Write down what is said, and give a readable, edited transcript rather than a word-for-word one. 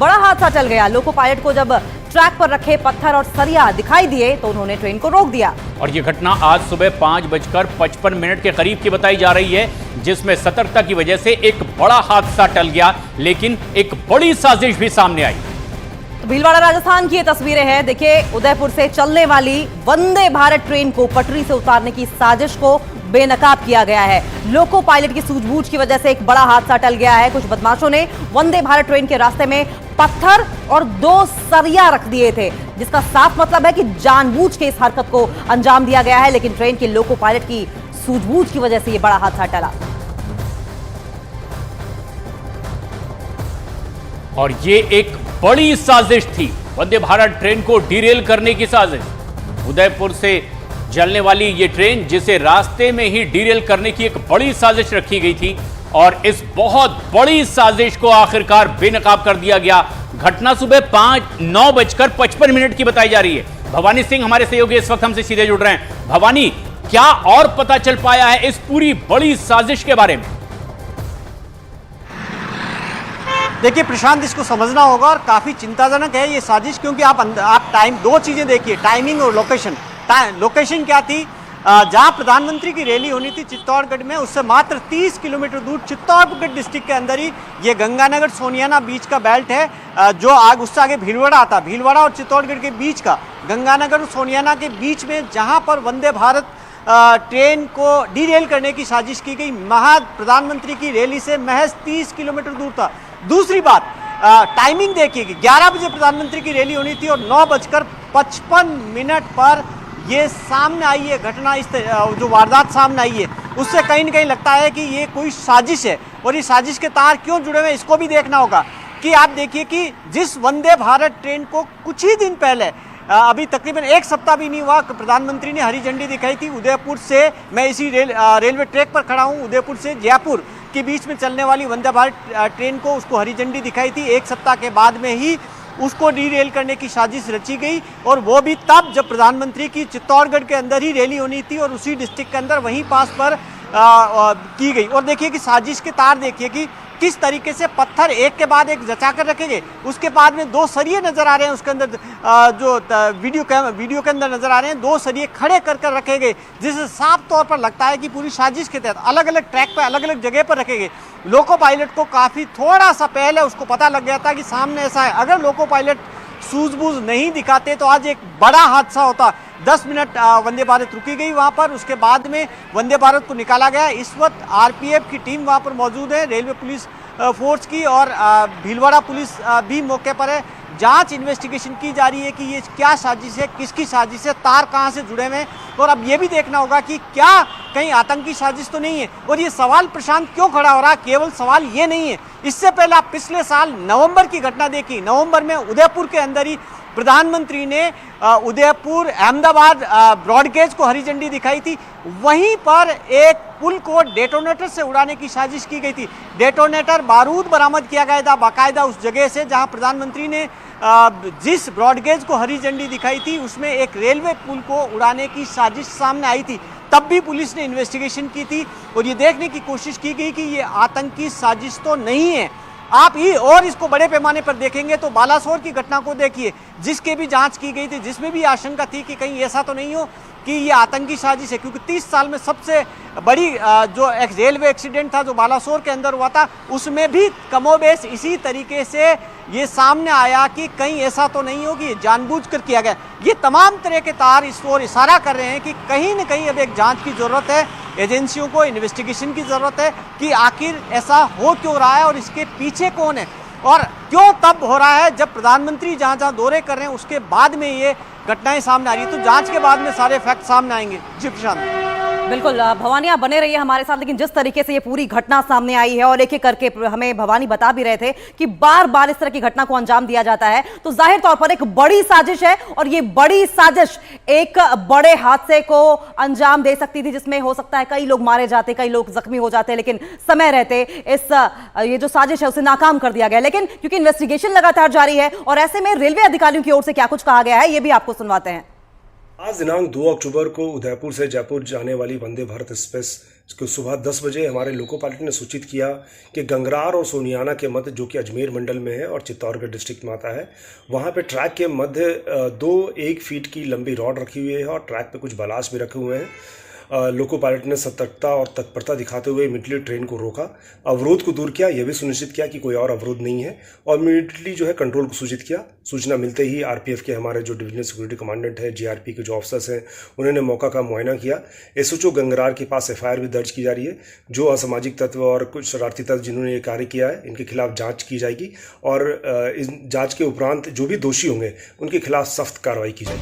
बड़ा हादसा टल गया। लोको पायलट को जब ट्रैक पर रखे पत्थर और सरिया दिखाई दिए तो उन्होंने ट्रेन को रोक दिया। और ये घटना आज सुबह 5:55 के करीब की बताई जा रही है, जिसमें सतर्कता की वजह से एक बड़ा हादसा टल गया, लेकिन एक बड़ी साजिश भी सामने आई। तो भीलवाड़ा राजस्थान की ये तस्वीरें हैं। देखिए, उदयपुर से चलने वाली वंदे भारत ट्रेन को पटरी से उतारने की साजिश को बेनकाब किया गया है। लोको पायलट की सूझबूझ की वजह से एक बड़ा हादसा टल गया है। कुछ बदमाशों ने वंदे भारत ट्रेन के रास्ते में पत्थर और 2 सरिया रख दिए थे, जिसका साफ मतलब है कि जानबूझ के इस हरकत को अंजाम दिया गया है। लेकिन ट्रेन के लोको पायलट की सूझबूझ की वजह से यह बड़ा हादसा टला। और ये एक बड़ी साजिश थी, वंदे भारत ट्रेन को डिरेल करने की साजिश। उदयपुर से चलने वाली ये ट्रेन, जिसे रास्ते में ही डिरेल करने की एक बड़ी साजिश रखी गई थी, और इस बहुत बड़ी साजिश को आखिरकार बेनकाब कर दिया गया। घटना सुबह 9:55 की बताई जा रही है। भवानी सिंह हमारे सहयोगी इस वक्त हमसे सीधे जुड़ रहे हैं। भवानी, क्या और पता चल पाया है इस पूरी बड़ी साजिश के बारे में? देखिए प्रशांत, इसको समझना होगा और काफ़ी चिंताजनक है ये साजिश, क्योंकि आप टाइम 2 चीज़ें देखिए, टाइमिंग और लोकेशन। लोकेशन क्या थी? जहां प्रधानमंत्री की रैली होनी थी चित्तौड़गढ़ में, उससे मात्र 30 किलोमीटर दूर चित्तौड़गढ़ डिस्ट्रिक्ट के अंदर ही ये गंगानगर सोनियाना बीच का बेल्ट है, जो उससे आगे भीलवाड़ा आता। भीलवाड़ा और चित्तौड़गढ़ के बीच का, गंगानगर और सोनियाना के बीच में, जहां पर वंदे भारत ट्रेन को डीरेल करने की साजिश की गई, प्रधानमंत्री की रैली से महज 30 किलोमीटर दूर था। दूसरी बात, टाइमिंग देखिए कि 11 बजे प्रधानमंत्री की रैली होनी थी और 9:55 पर ये सामने आई है घटना। इस जो वारदात सामने आई है, उससे कहीं ना कहीं लगता है कि ये कोई साजिश है, और ये साजिश के तार क्यों जुड़े हुए हैं इसको भी देखना होगा। कि आप देखिए कि जिस वंदे भारत ट्रेन को कुछ ही दिन पहले, अभी तकरीबन 1 सप्ताह भी नहीं हुआ, प्रधानमंत्री ने हरी झंडी दिखाई थी। उदयपुर से, मैं इसी रेलवे ट्रैक पर खड़ा हूँ, उदयपुर से जयपुर के बीच में चलने वाली वंदे भारत ट्रेन को, उसको हरी झंडी दिखाई थी। 1 सप्ताह के बाद में ही उसको डीरेल करने की साजिश रची गई, और वो भी तब जब प्रधानमंत्री की चित्तौड़गढ़ के अंदर ही रैली होनी थी, और उसी डिस्ट्रिक्ट के अंदर वहीं पास पर की गई। और देखिए कि साजिश के तार देखिए कि किस तरीके से पत्थर एक के बाद एक जचा कर रखे गए। उसके बाद में 2 सरिये नजर आ रहे हैं, उसके अंदर जो वीडियो के अंदर नजर आ रहे हैं 2 सरिये खड़े कर कर रखे गए, जिससे साफ तौर पर लगता है कि पूरी साजिश के तहत अलग अलग ट्रैक पर, अलग अलग जगह पर रखे गए। लोको पायलट को काफी थोड़ा सा पहले उसको पता लग गया था कि सामने ऐसा है। अगर लोको पायलट सूझबूझ नहीं दिखाते तो आज एक बड़ा हादसा होता। 10 मिनट वंदे भारत रुकी गई वहां पर, उसके बाद में वंदे भारत को निकाला गया। इस वक्त आरपीएफ की टीम वहां पर मौजूद है, रेलवे पुलिस फोर्स की, और भीलवाड़ा पुलिस भी मौके पर है। जांच इन्वेस्टिगेशन की जा रही है कि ये क्या साजिश है, किसकी साजिश है, तार कहां से जुड़े हुए हैं। और अब ये भी देखना होगा कि क्या कहीं आतंकी साजिश तो नहीं है। और ये सवाल प्रशांत क्यों खड़ा हो रहा है? केवल सवाल ये नहीं है, इससे पहले आप पिछले साल नवंबर की घटना देखी। नवंबर में उदयपुर के अंदर ही प्रधानमंत्री ने उदयपुर अहमदाबाद ब्रॉडगेज को हरी झंडी दिखाई थी। वहीं पर एक पुल को डेटोनेटर से उड़ाने की साजिश की गई थी। डेटोनेटर, बारूद बरामद किया गया था बाकायदा उस जगह से जहां प्रधानमंत्री ने जिस ब्रॉडगेज को हरी झंडी दिखाई थी, उसमें एक रेलवे पुल को उड़ाने की साजिश सामने आई थी। तब भी पुलिस ने इन्वेस्टिगेशन की थी और ये देखने की कोशिश की गई कि ये आतंकी साजिश तो नहीं है। आप ही और इसको बड़े पैमाने पर देखेंगे तो बालासोर की घटना को देखिए, जिसके भी जांच की गई थी, जिसमें भी आशंका थी कि कहीं ऐसा तो नहीं हो कि ये आतंकी साजिश है, क्योंकि 30 साल में सबसे बड़ी जो एक रेलवे एक्सीडेंट था जो बालासोर के अंदर हुआ था, उसमें भी कमोबेश इसी तरीके से ये सामने आया कि कहीं ऐसा तो नहीं हो कि ये जानबूझकर किया गया। ये तमाम तरह के तार इस ओर इशारा कर रहे हैं कि कहीं न कहीं अब एक जांच की जरूरत है, एजेंसियों को इन्वेस्टिगेशन की जरूरत है कि आखिर ऐसा हो क्यों रहा है और इसके पीछे कौन है, और क्यों तब हो रहा है जब प्रधानमंत्री जहां जहां दौरे कर रहे हैं उसके बाद में ये घटनाएं सामने आ रही है। तो जांच के बाद में सारे फैक्ट सामने आएंगे। जी प्रशांत। बिल्कुल भवानी, आप बने रहिए हमारे साथ। लेकिन जिस तरीके से ये पूरी घटना सामने आई है, और एक एक करके हमें भवानी बता भी रहे थे कि बार बार इस तरह की घटना को अंजाम दिया जाता है, तो जाहिर तौर पर एक बड़ी साजिश है, और ये बड़ी साजिश एक बड़े हादसे को अंजाम दे सकती थी, जिसमें हो सकता है कई लोग मारे जाते, कई लोग जख्मी हो जाते, लेकिन समय रहते ये जो साजिश है उसे नाकाम कर दिया गया। लेकिन क्योंकि इन्वेस्टिगेशन लगातार जारी है, और ऐसे में रेलवे अधिकारियों की ओर से क्या कुछ कहा गया है ये भी आपको सुनवाते हैं। आज दिनांक 2 अक्टूबर को उदयपुर से जयपुर जाने वाली वंदे भारत एक्सप्रेस को सुबह 10 बजे हमारे लोको पायलट ने सूचित किया कि गंगरार और सोनियाना के मध्य, जो कि अजमेर मंडल में है और चित्तौड़गढ़ डिस्ट्रिक्ट में आता है, वहाँ पे ट्रैक के मध्य 1 फीट की लंबी रॉड रखी हुई है और ट्रैक पे कुछ बलास्ट भी रखे हुए हैं। लोको पायलट ने सतर्कता और तत्परता दिखाते हुए इमीडिएटली ट्रेन को रोका, अवरोध को दूर किया, यह भी सुनिश्चित किया कि कोई और अवरोध नहीं है और इमीडिएटली जो है कंट्रोल को सूचित किया। सूचना मिलते ही आरपीएफ के हमारे जो डिविजनल सिक्योरिटी कमांडेंट है, जीआरपी के जो ऑफिसर्स हैं, उन्होंने मौका का मुआयना किया। एसओ गंगरार के पास एफआईआर भी दर्ज की जा रही है। जो असामाजिक तत्व और कुछ शरारती तत्व जिन्होंने ये कार्य किया है, इनके खिलाफ जाँच की जाएगी और इस जाँच के उपरांत जो भी दोषी होंगे उनके खिलाफ सख्त कार्रवाई की जाएगी।